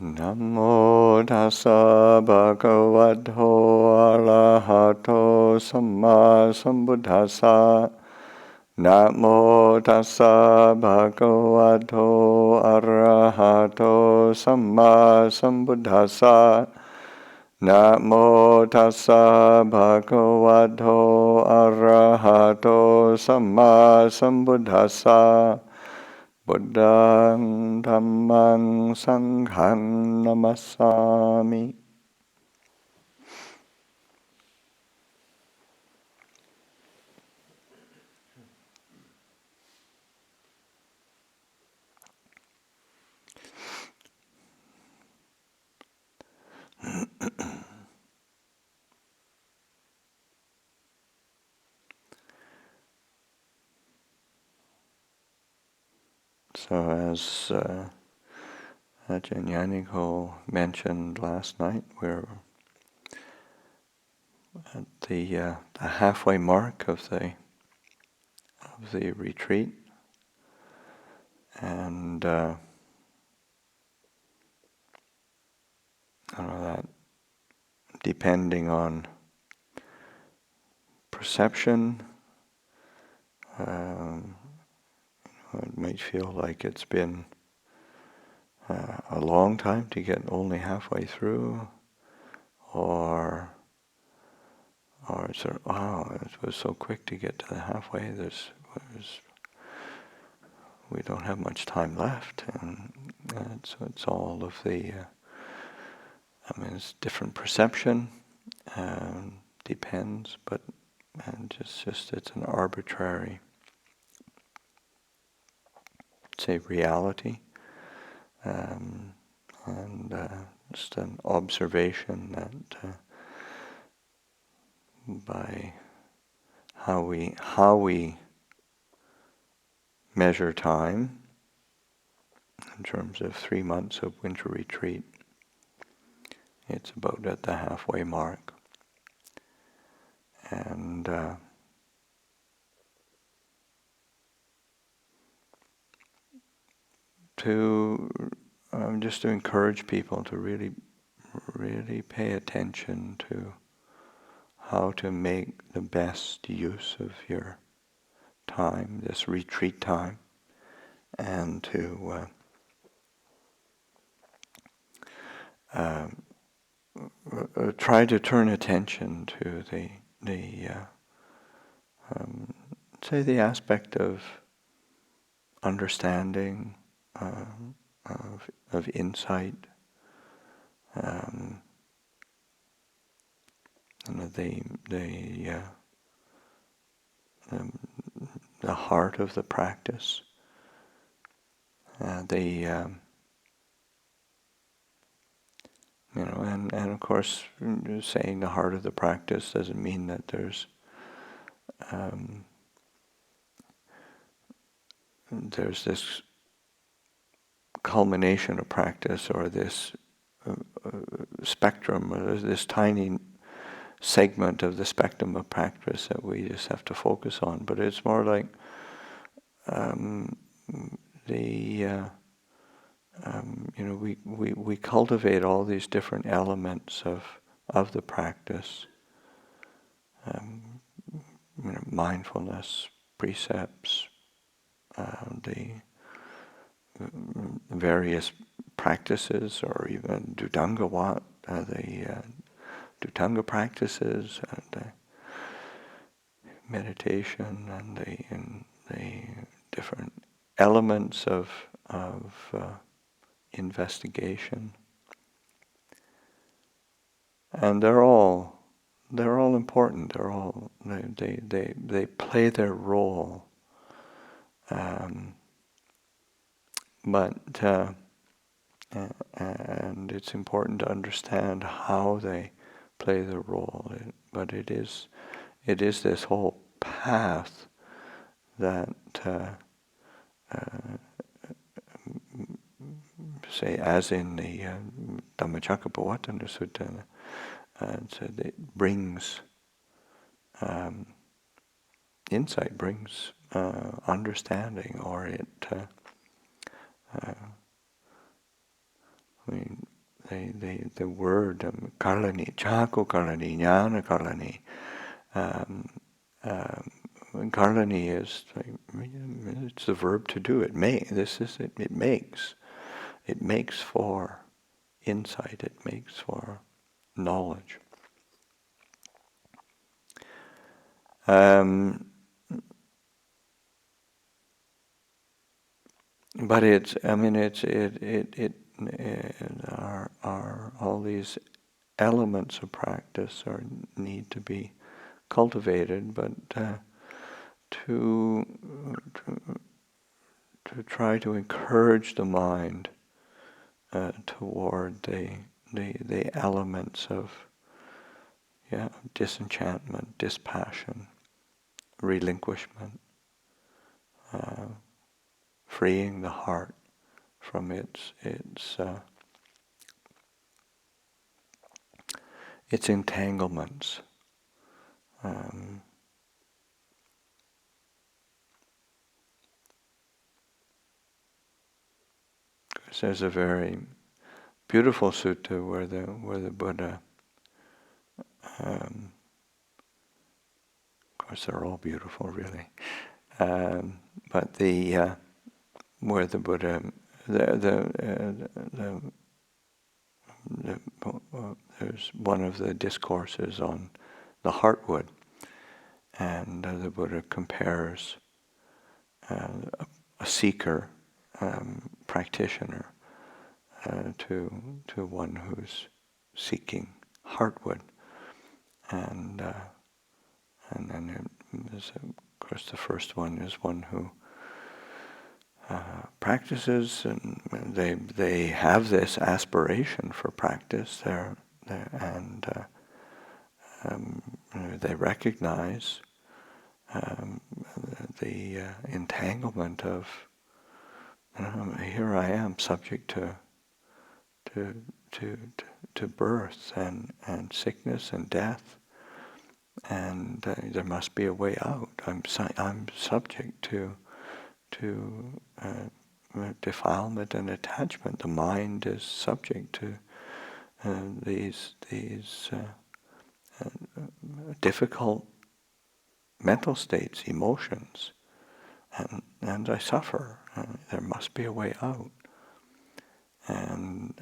Namo tassa bhagavato arahato samma sambuddhassa. Namo tassa bhagavato arahato samma sambuddhassa. Namo tassa bhagavato arahato samma sambuddhassa. Buddhang dhammang sanghang namassami. So as Ajahn mentioned last night, we're at the halfway mark of the retreat, and I don't know that depending on perception, it might feel like it's been a long time to get only halfway through, or it's sort of, wow, it was so quick to get to the halfway. We don't have much time left, and so it's all of the. It's different perception, depends, but just it's an arbitrary, say, reality. And just an observation that by how we measure time in terms of 3 months of winter retreat, it's about at the halfway mark, and just to encourage people to really pay attention to how to make the best use of your time, this retreat time, and to try to turn attention to say the aspect of understanding, of insight, the heart of the practice, and of course, saying the heart of the practice doesn't mean that there's this culmination of practice, or this spectrum, or this tiny segment of the spectrum of practice that we just have to focus on. But it's more like we cultivate all these different elements of the practice, mindfulness, precepts, the various practices, or even Dhutanga Dhutanga practices, and the meditation, and the different elements of investigation, and they're all important. They play their role, but and it's important to understand how they play the role. But it is this whole path that, say, as in the Dhammacakkappavattana Sutta, said it brings insight, brings understanding, or it the word karani, chaku karani, jnana karani. Karani is it's the verb to do. It makes. It makes for insight. It makes for knowledge. But are all these elements of practice need to be cultivated, but to try to encourage the mind toward the elements of disenchantment, dispassion, relinquishment, freeing the heart from its entanglements. There's a very beautiful sutta where the Buddha, of course they're all beautiful really, but where the Buddha, there's one of the discourses on the heartwood, and the Buddha compares a seeker, practitioner, to one who's seeking heartwood, and then there's of course the first one is one who practices, and they have this aspiration for practice there, and they recognize the entanglement of here I am subject to birth and sickness and death, and there must be a way out. I'm subject to defilement and attachment. The mind is subject to these difficult mental states, emotions, and I suffer. There must be a way out. And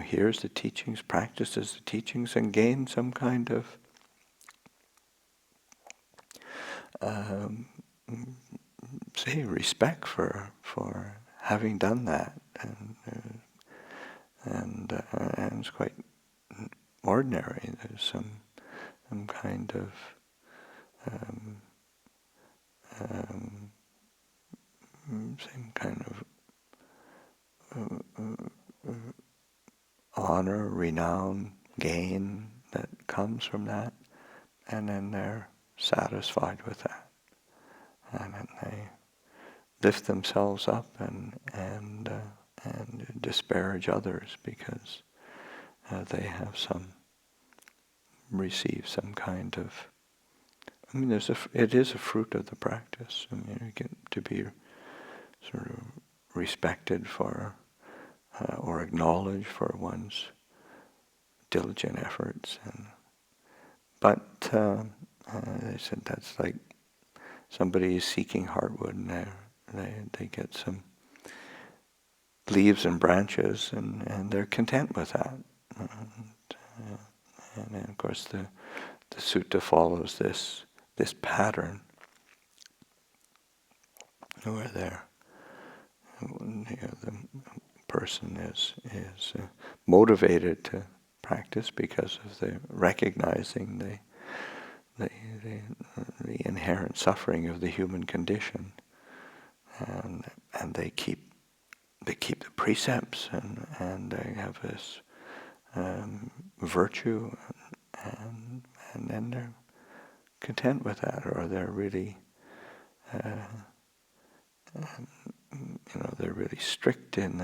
here's the teachings, practices the teachings, and gain some kind of respect for having done that, and it's quite ordinary. There's some kind of same kind of honor, renown, gain that comes from that, and then they're satisfied with that, and then they lift themselves up and disparage others because they have received some kind of. It is a fruit of the practice. You get to be sort of respected for or acknowledged for one's diligent efforts, but they said that's like somebody is seeking heartwood, and they get some leaves and branches, and they're content with that. And then of course the sutta follows this pattern where the person is motivated to practice because of the recognizing the inherent suffering of the human condition, and they keep the precepts, and they have this virtue, and then they're content with that, or they're really they're really strict in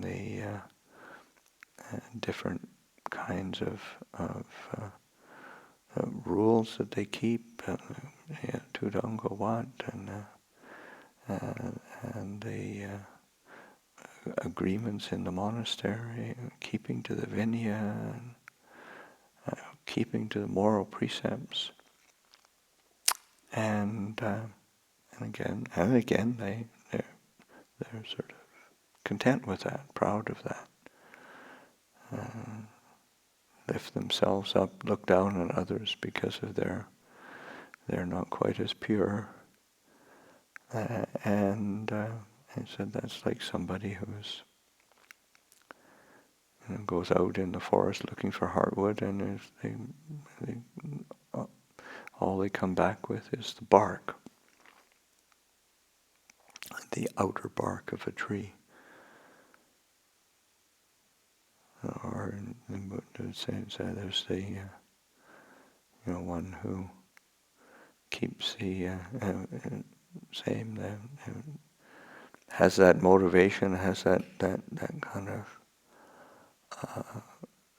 the different kinds of rules that they keep, tudanga wat, and the agreements in the monastery, keeping to the vinaya, keeping to the moral precepts, and again they're sort of content with that, proud of that. Lift themselves up, look down on others because of they're not quite as pure. And said that's like somebody who's goes out in the forest looking for heartwood, and they, all they come back with is the bark, the outer bark of a tree. Or the Buddha says there's the one who keeps the same has that motivation, has that kind of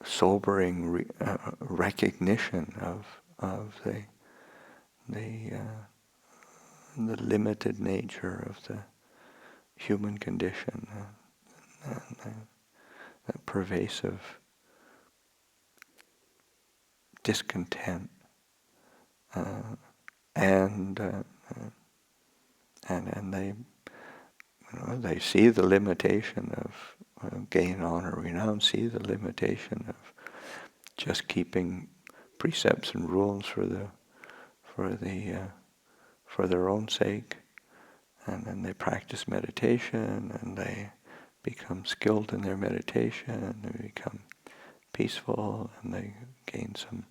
sobering recognition of the limited nature of the human condition, that pervasive discontent, and they see the limitation of gain, honor, renown, see the limitation of just keeping precepts and rules for their own sake, and then they practice meditation, and they become skilled in their meditation, they become peaceful, and they gain some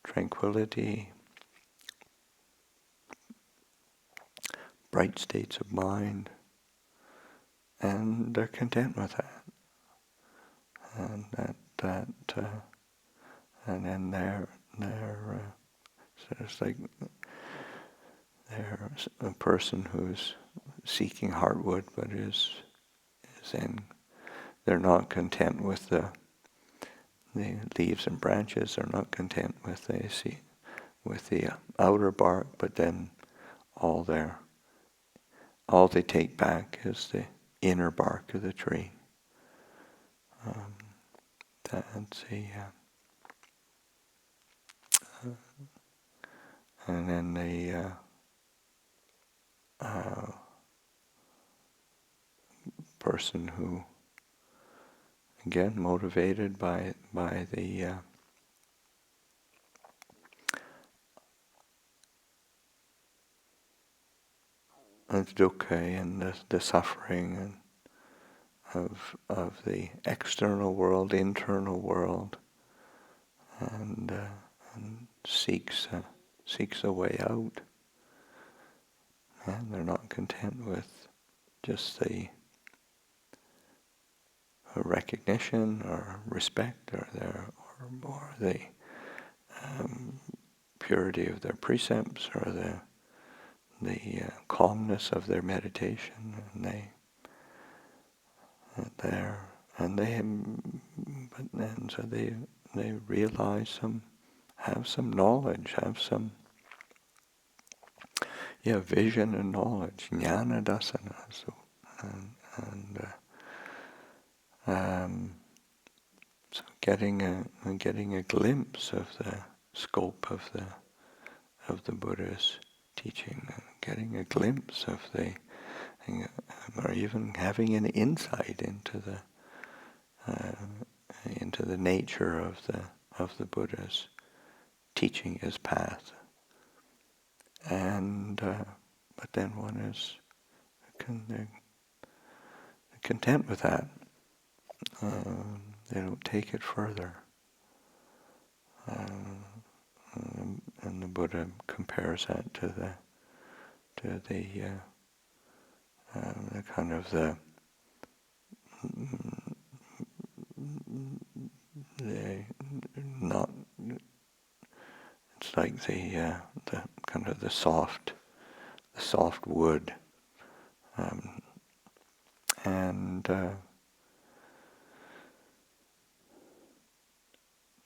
tranquility, bright states of mind, and they're content with that. And and then so it's like they're a person who's seeking heartwood, but is in, they're not content with the leaves and branches. They're not content with the outer bark, but then all they take back is the inner bark of the tree. That's and then the person who, again, motivated by the dukkha and the suffering of the external world, internal world, and seeks a way out. And they're not content with just the recognition or respect or the purity of their precepts or the calmness of their meditation, and they realize have some knowledge, have some vision and knowledge, jnana dasana. So so getting a glimpse of the scope of the Buddha's teaching, getting a glimpse of or even having an insight into the nature of the Buddha's teaching, his path, and but then one is content with that. They don't take it further. And the Buddha compares that to the kind of the not. It's like the kind of the soft wood, and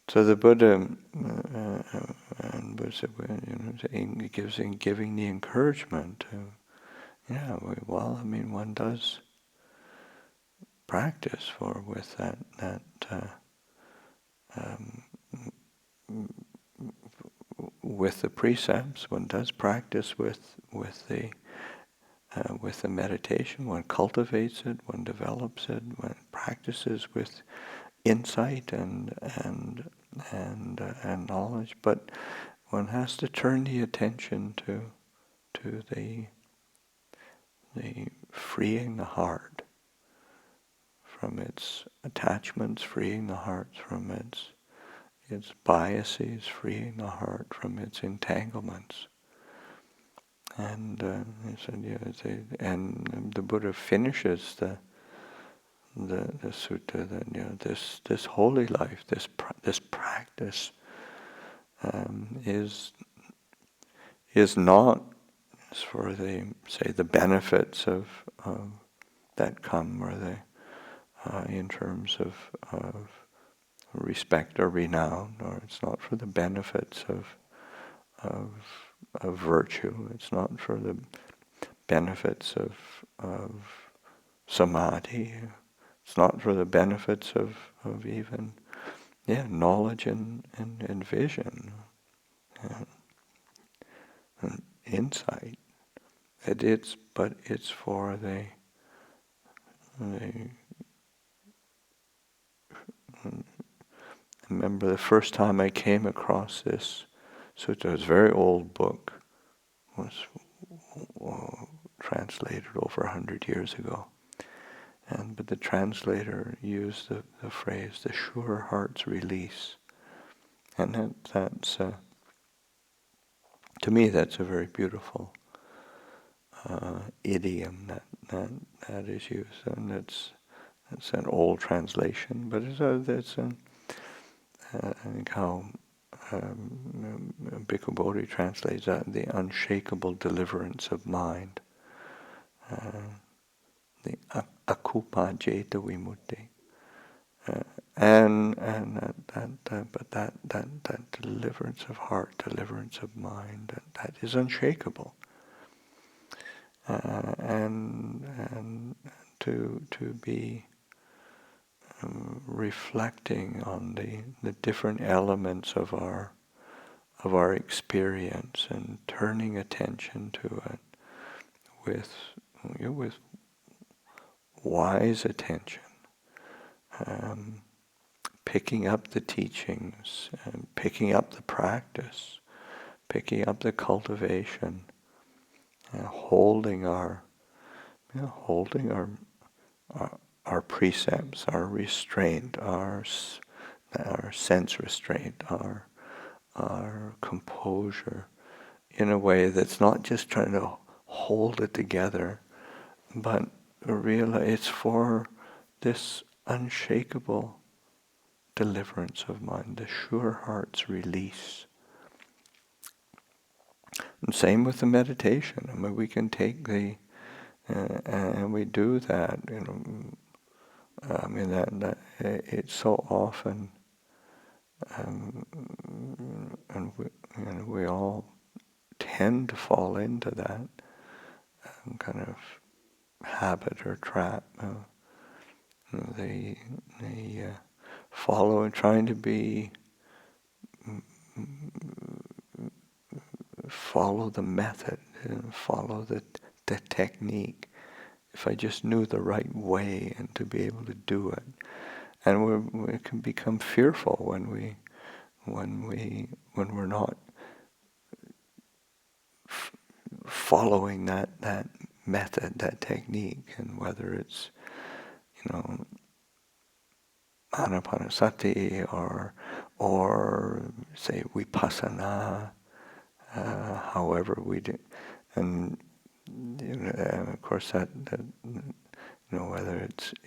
so the Buddha and Buddha said, giving the encouragement Yeah, one does practice with that um, with the precepts. One does practice with the meditation. One cultivates it. One develops it. One practices with insight and knowledge. But one has to turn the attention to the freeing the heart from its attachments, freeing the heart from its biases, freeing the heart from its entanglements. And he said, and the Buddha finishes the sutta that this holy life, this practice is not for the benefits of that come, or in terms of respect or renown, or it's not for the benefits of virtue. It's not for the benefits of samadhi. It's not for the benefits of even knowledge and vision and insight. But it's for the I remember the first time I came across this sutta. It was a very old book. It was translated over 100 years ago. But the translator used the phrase, the sure heart's release. And that's to me, that's a very beautiful idiom that is used. And it's an old translation, but I think how Bhikkhu Bodhi translates that, the unshakable deliverance of mind, the akupa jeta vimutti, and that deliverance of heart, deliverance of mind, that is unshakable, and to be reflecting on the different elements of our experience and turning attention to it with wise attention, picking up the teachings, picking up the practice, picking up the cultivation, holding our precepts, our restraint, our sense restraint, our composure, in a way that's not just trying to hold it together, but realize it's for this unshakable deliverance of mind, the sure heart's release. And same with the meditation. I mean, we can take and we do that. I mean that it's so often, and we all tend to fall into that kind of habit or trap. The trying to follow the method, follow the technique. If I just knew the right way and to be able to do it, and we can become fearful when we're not following that method, that technique, and whether it's anapanasati or say vipassana, however we do, and of course that whether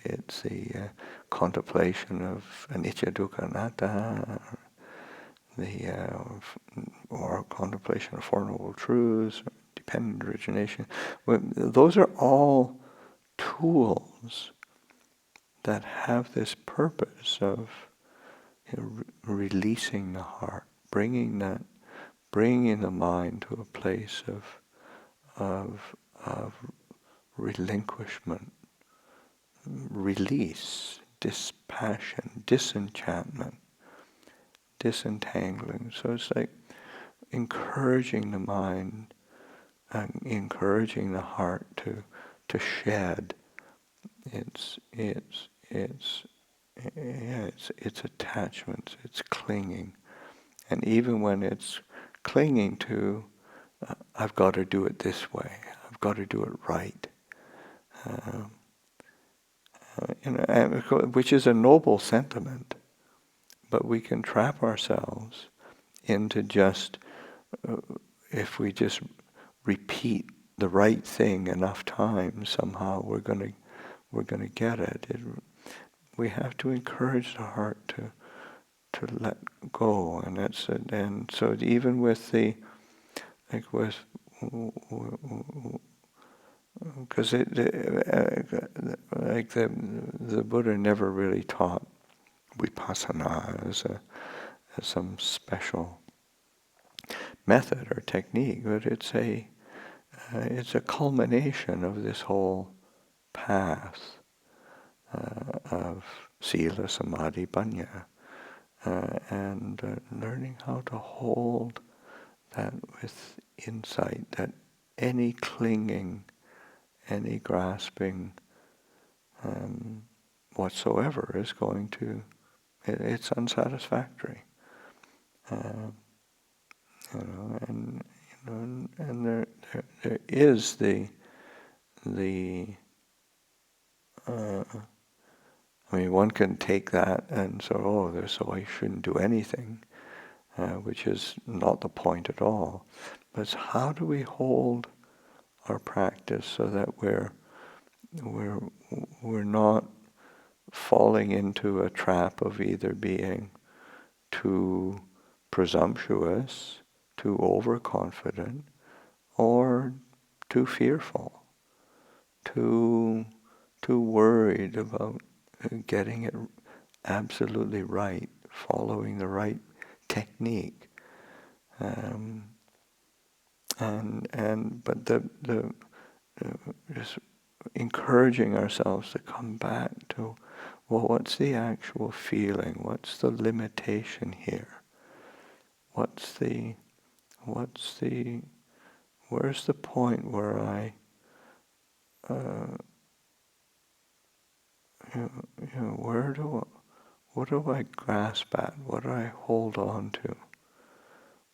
it's the contemplation of anicca dukkha anatta, or contemplation of Four Noble Truths, or dependent origination. Those are all tools that have this purpose of releasing the heart, bringing the mind to a place of relinquishment, release, dispassion, disenchantment, disentangling. So it's like encouraging the mind, encouraging the heart to shed its attachments, its clinging, and even when it's clinging to, I've got to do it this way, I've got to do it right, which is a noble sentiment, but we can trap ourselves into just if we just repeat the right thing enough times, somehow we're going to get it. We have to encourage the heart to let go, and so even with the because the Buddha never really taught vipassana as some special method or technique, but it's a culmination of this whole path of sila, samadhi, panya, and learning how to hold that with insight, that any clinging, any grasping whatsoever is going to, it's unsatisfactory. And there is the one can take that and so I shouldn't do anything, which is not the point at all. But it's how do we hold our practice so that we're not falling into a trap of either being too presumptuous, too overconfident, or too fearful, too worried about getting it absolutely right, following the right technique, but just encouraging ourselves to come back to, well, what's the actual feeling? What's the limitation here? Where's the point where I, what do I grasp at? What do I hold on to?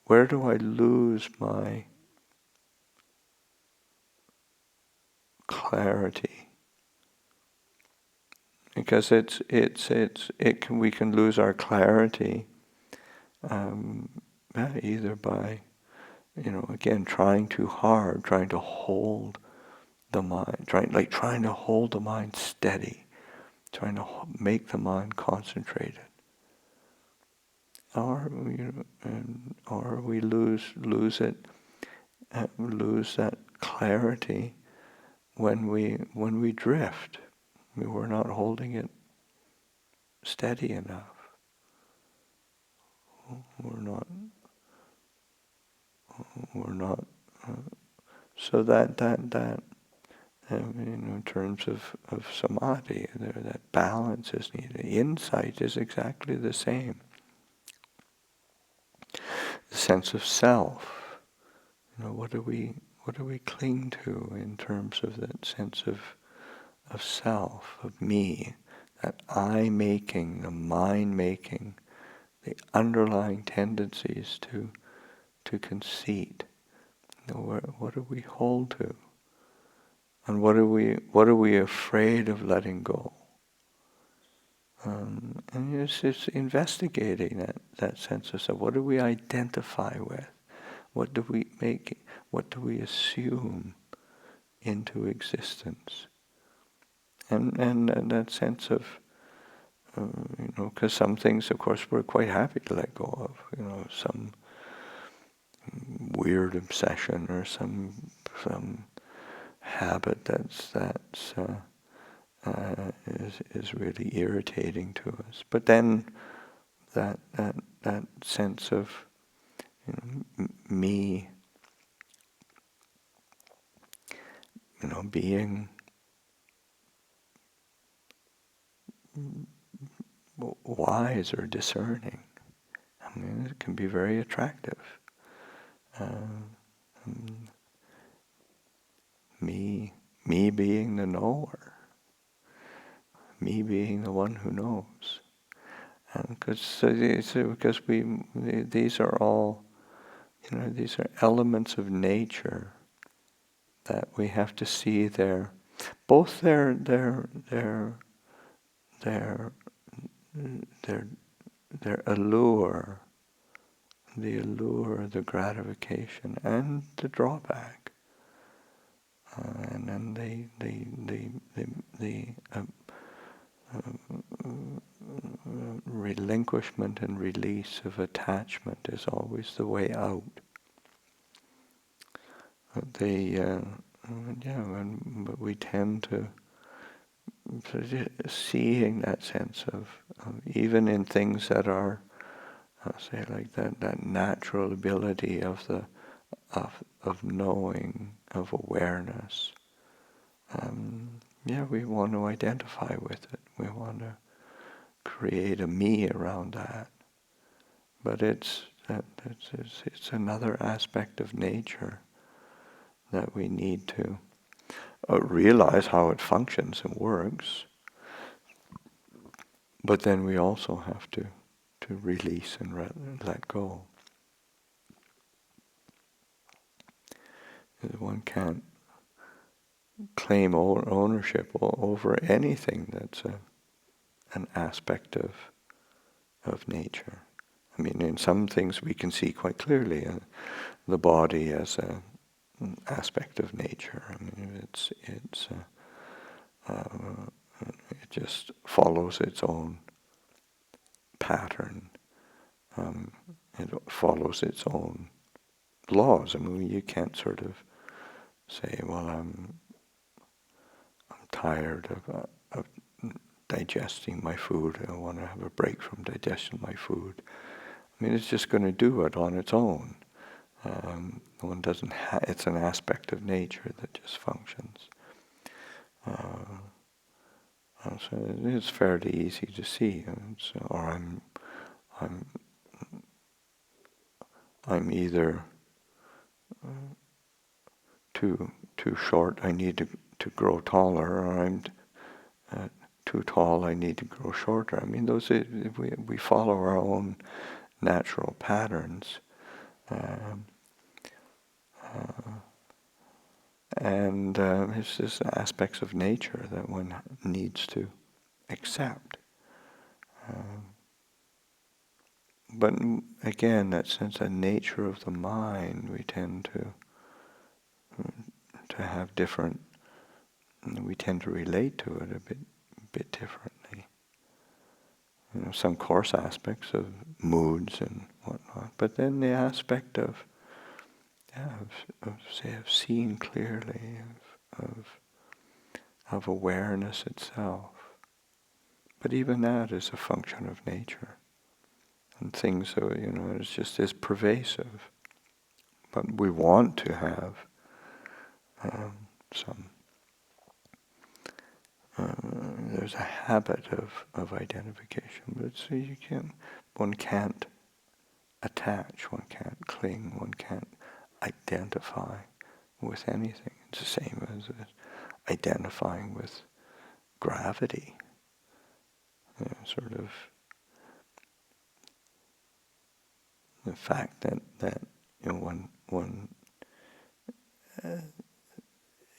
Where do I lose my clarity? Because we can lose our clarity either by, again, trying too hard, trying to hold the mind, trying to hold the mind steady, trying to make the mind concentrated, or we lose it, lose that clarity when we drift. We're not holding it steady enough. We're not. So that in terms of samadhi, that balance is needed. Insight is exactly the same. The sense of self. What do we cling to in terms of that sense of self, of me, that I-making, the mind-making, the underlying tendencies to conceit. What do we hold to? And what are we afraid of letting go? And it's investigating that sense of self. What do we identify with? What do we assume into existence? And that sense of, because some things, of course, we're quite happy to let go of. Some weird obsession or some habit that's is really irritating to us. But then that sense of me, being wise or discerning. I mean, it can be very attractive. Me being the knower, me being the one who knows, because these are all, these are elements of nature that we have to see both their allure, the gratification, and the drawback, and then the relinquishment and release of attachment is always the way out. But we tend to seeing that sense of even in things that are, say, like that natural ability of knowing, of awareness. We want to identify with it. We want to create a me around that. But it's another aspect of nature that we need to realize how it functions and works. But then we also have to release and let go. One can't claim ownership over anything that's an aspect of nature. I mean, in some things we can see quite clearly the body as an aspect of nature. I mean, it just follows its own pattern. It follows its own laws. I mean, you can't sort of say, well, I'm tired of digesting my food. I want to have a break from digesting my food. I mean, it's just going to do it on its own. One doesn't. It's an aspect of nature that just functions. So it's fairly easy to see. Or I'm either too short. I need to grow taller, or I'm too tall. I need to grow shorter. I mean, we follow our own natural patterns. And it's just aspects of nature that one needs to accept. But again, that sense of nature of the mind, we tend to have different. We tend to relate to it a bit differently. Some coarse aspects of moods and whatnot, but then the aspect of seeing clearly, of awareness itself. But even that is a function of nature. And things are, it's just as pervasive. But we want to have some, there's a habit of identification, but so one can't attach, one can't cling, one can't identify with anything. It's the same as identifying with gravity. Sort of the fact that one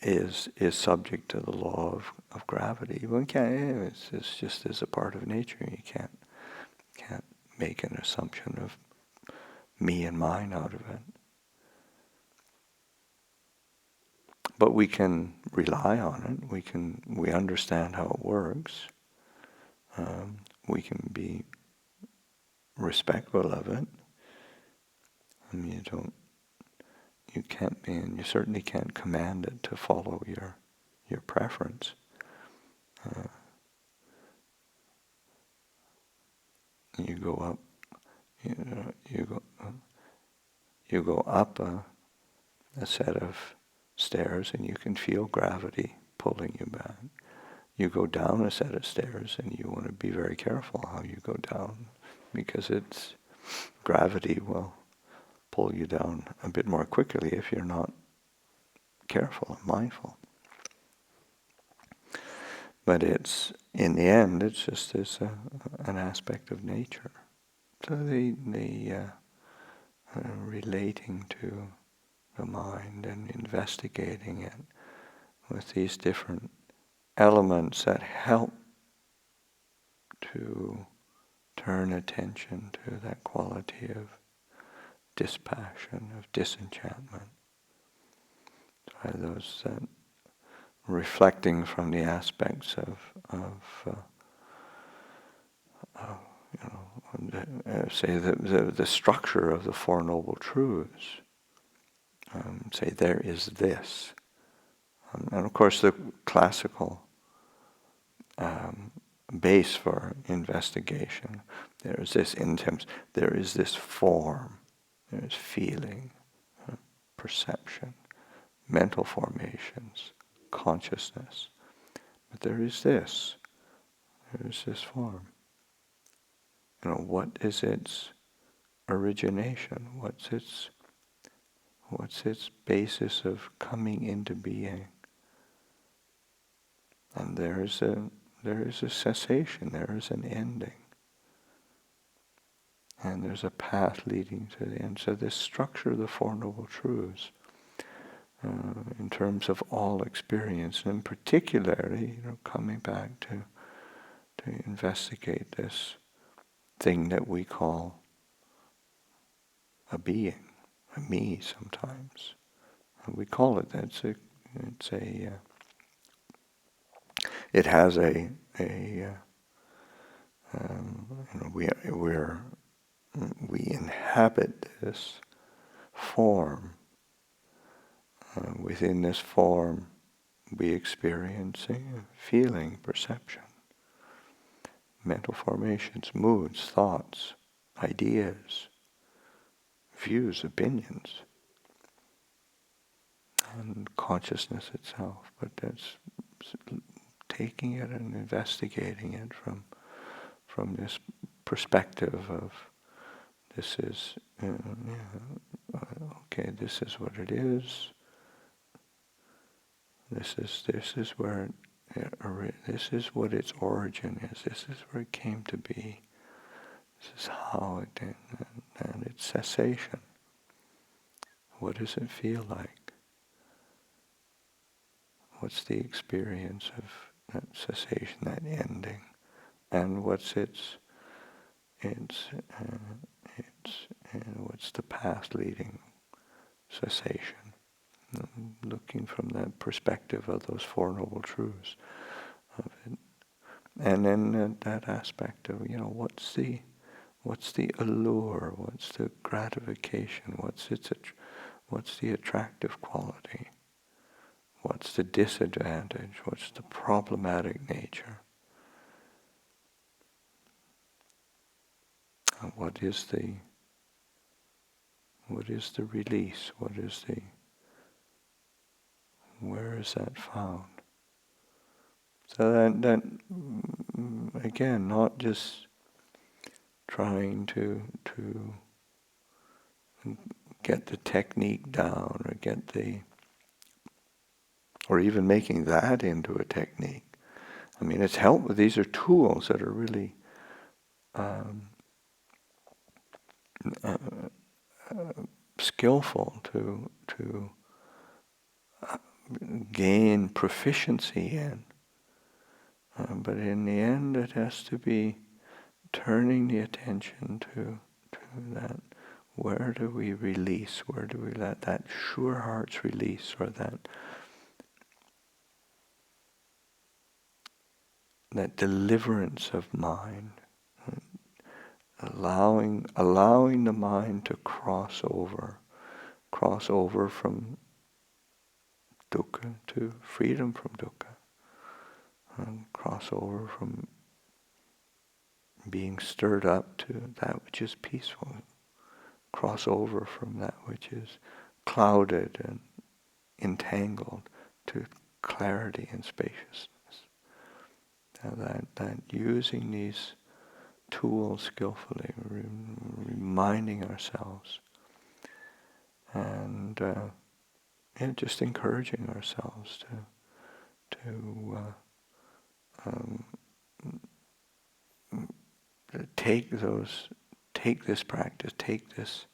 is subject to the law of gravity. One can't. It's just as a part of nature. You can't make an assumption of me and mine out of it. But we can rely on it. We understand how it works. We can be respectful of it. I mean, you can't be, and you certainly can't command it to follow your preference. You go up, you go up a set of stairs, and you can feel gravity pulling you back. you go down a set of stairs and you want to be very careful how you go down, because it's gravity will pull you down a bit more quickly if you're not careful and mindful. But it's, in the end, it's just an aspect of nature. So the relating to the mind and investigating it with these different elements that help to turn attention to that quality of dispassion, of disenchantment. Try those reflecting from the aspects of say the structure of the Four Noble Truths. Say there is this, and of course the classical base for investigation. There is this intent. There is this form. There is feeling, perception, mental formations, consciousness. But there is this. There is this form. What is its origination? What's its basis of coming into being? And there is a cessation. There is an ending. And there's a path leading to the end. So this structure of the Four Noble Truths, in terms of all experience, and particularly, coming back to investigate this thing that we call a being, a me sometimes. And we call it that. It has we inhabit this form. Within this form, we experience feeling, perception, mental formations, moods, thoughts, ideas, views, opinions, and consciousness itself. But that's taking it and investigating it from this perspective of this is okay. This is what it is. This is where this is what its origin is. This is where it came to be. This is how it did, and its cessation. What does it feel like? What's the experience of that cessation, that ending, and what's what's the path leading cessation? Looking from that perspective of those Four Noble Truths of it, and then that aspect of what's the allure, what's the gratification, what's the attractive quality, what's the disadvantage, what's the problematic nature, and what is the release, where is that found? So that again, not just trying to get the technique down, or even making that into a technique. I mean, it's helpful. These are tools that are really skillful to gain proficiency in. But in the end, it has to be turning the attention to that. Where do we release? Where do we let that sure heart's release, or that deliverance of mind, allowing the mind to cross over from dukkha to freedom from dukkha, and cross over from being stirred up to that which is peaceful, cross over from that which is clouded and entangled to clarity and spaciousness. That using these tools skillfully, reminding ourselves, and just encouraging ourselves to um, take this practice, take this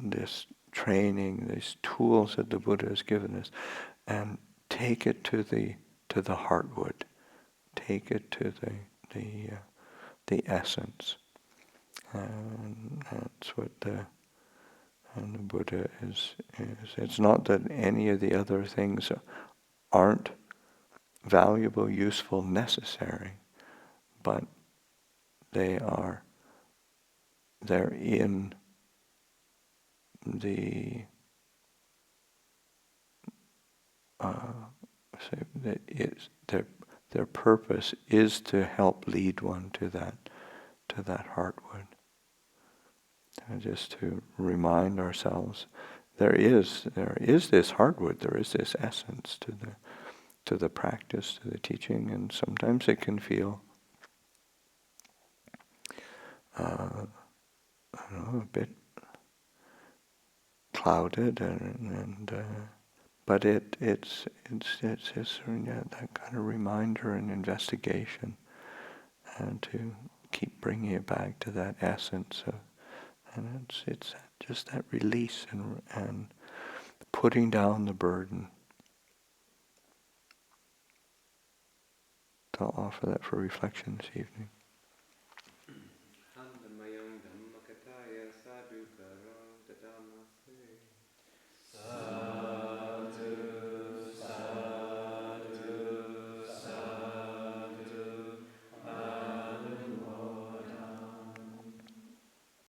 this training, these tools that the Buddha has given us, and take it to the heartwood, take it to the essence, and that's what the Buddha is. It's not that any of the other things aren't valuable, useful, necessary, but they're in the say that their purpose is to help lead one to that heartwood. And just to remind ourselves, there is this heartwood, there is this essence to the practice, to the teaching, and sometimes it can feel a bit clouded, but it's that kind of reminder and investigation, and to keep bringing it back to that essence of, and it's just that release and putting down the burden. So I'll offer that for reflection this evening.